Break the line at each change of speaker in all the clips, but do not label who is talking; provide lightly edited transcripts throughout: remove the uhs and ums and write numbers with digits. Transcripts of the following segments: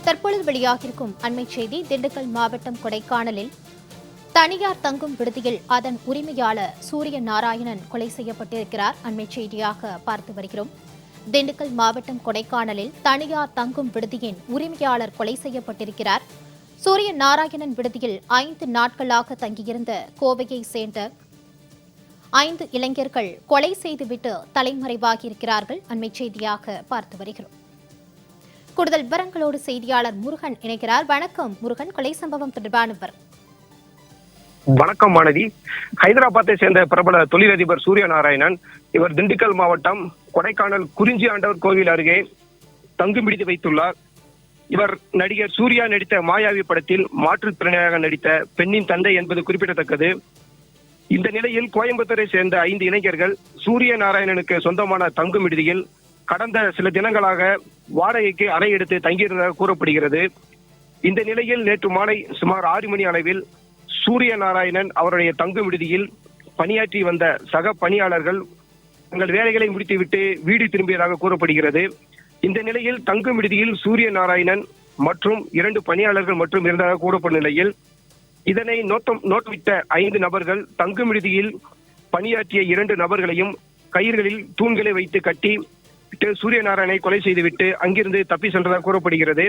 தற்பொழுது வெளியாகியிருக்கும் அண்மை செய்தி. திண்டுக்கல் மாவட்டம் கொடைக்கானலில் தனியார் தங்கும் விடுதியில் அதன் உரிமையாளர் சூரிய நாராயணன் கொலை செய்யப்பட்டிருக்கிறார். அண்மை செய்தியாக பார்த்து வருகிறோம். திண்டுக்கல் மாவட்டம் கொடைக்கானலில் தனியார் தங்கும் விடுதியின் உரிமையாளர் கொலை செய்யப்பட்டிருக்கிறார். சூரிய நாராயணன் விடுதியில் 5 நாட்களாக தங்கியிருந்த கோவையை சேர்ந்த 5 இளைஞர்கள் கொலை செய்துவிட்டு தலைமறைவாகியிருக்கிறார்கள். அண்மை செய்தியாக பார்த்து வருகிறோம். கூடுதல் விவரங்களோடு செய்தியாளர் முருகன் இணைகிறார். வணக்கம் முருகன், கொலை சம்பவம் தொடர்பான விவரம்.
வணக்கம் மாணவி. ஹைதராபாத்தை சேர்ந்த பிரபல தொழிலதிபர் சூரிய நாராயணன் இவர் திண்டுக்கல் மாவட்டம் கொடைக்கானல் குறிஞ்சி ஆண்டவர் கோவில் அருகே தங்கும் விடுதி வைத்துள்ளார். இவர் நடிகர் சூர்யா நடித்த மாயாவி படத்தில் மாற்றுத்திறனாக நடித்த பெண்ணின் தந்தை என்பது குறிப்பிடத்தக்கது. இந்த நிலையில் கோயம்புத்தூரை சேர்ந்த 5 இளைஞர்கள் சூரிய நாராயணனுக்கு சொந்தமான தங்கும் விடுதியில் கடந்த சில தினங்களாக வாடகைக்கு அறை எடுத்து தங்கியிருந்ததாக கூறப்படுகிறது. இந்த நிலையில் நேற்று மாலை சுமார் 6 மணி அளவில் சூரிய நாராயணன் அவருடைய தங்கும் விடுதியில் பணியாற்றி வந்த சக பணியாளர்கள் தங்கள் வேலைகளை முடித்துவிட்டு வீடு திரும்பியதாக கூறப்படுகிறது. இந்த நிலையில் தங்கும் விடுதியில் சூரிய நாராயணன் மற்றும் 2 பணியாளர்கள் மற்றும் இருந்ததாக கூறப்படும் நிலையில் இதனை நோட்டமிட்ட 5 நபர்கள் தங்கும் விடுதியில் பணியாற்றிய 2 நபர்களையும் கயிறுகளில் தூண்களை வைத்து கட்டி சூரிய நாராயணனை கொலை செய்துவிட்டு அங்கிருந்து தப்பி சென்றதாக கூறப்படுகிறது.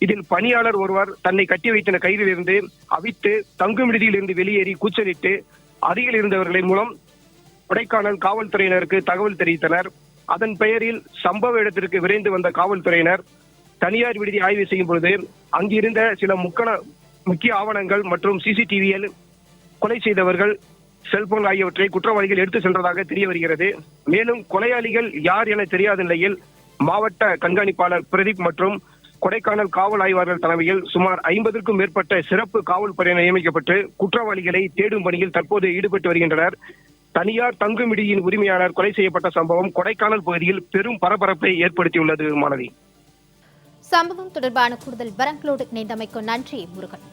இதில் பணியாளர் ஒருவர் தன்னை கட்டி வைத்த கயிறில் இருந்து அவித்து தங்கும் விடுதியில் இருந்து வெளியேறி கூச்சலிட்டு அருகில் இருந்தவர்களின் மூலம் கொடைக்கானல் காவல்துறையினருக்கு தகவல் தெரிவித்தனர். அதன் பெயரில் சம்பவ இடத்திற்கு விரைந்து வந்த காவல்துறையினர் தனியார் விடுதி ஆய்வு செய்யும் பொழுது அங்கிருந்த சில முக்கிய ஆவணங்கள் மற்றும் சிசிடிவியில் கொலை செய்தவர்கள் செல்போன் ஆகியவற்றை குற்றவாளிகள் எடுத்து சென்றதாக தெரிய வருகிறது. மேலும் கொலையாளிகள் யார் என தெரியாத நிலையில் மாவட்ட கண்காணிப்பாளர் பிரதீப் மற்றும் கொடைக்கானல் காவல் ஆய்வாளர்கள் தலைமையில் சுமார் 50க்கும் மேற்பட்ட சிறப்பு காவல் படையினர் நியமிக்கப்பட்டு குற்றவாளிகளை தேடும் பணியில் தற்போது ஈடுபட்டு வருகின்றனர். தனியார் தங்கும் விடுதியின் உரிமையாளர் கொலை செய்யப்பட்ட சம்பவம் கொடைக்கானல் பகுதியில் பெரும் பரபரப்பை ஏற்படுத்தியுள்ளது. மாணவி,
சம்பவம் தொடர்பான கூடுதல் விவரங்களோடு இணைந்தமைக்கு நன்றி முருகன்.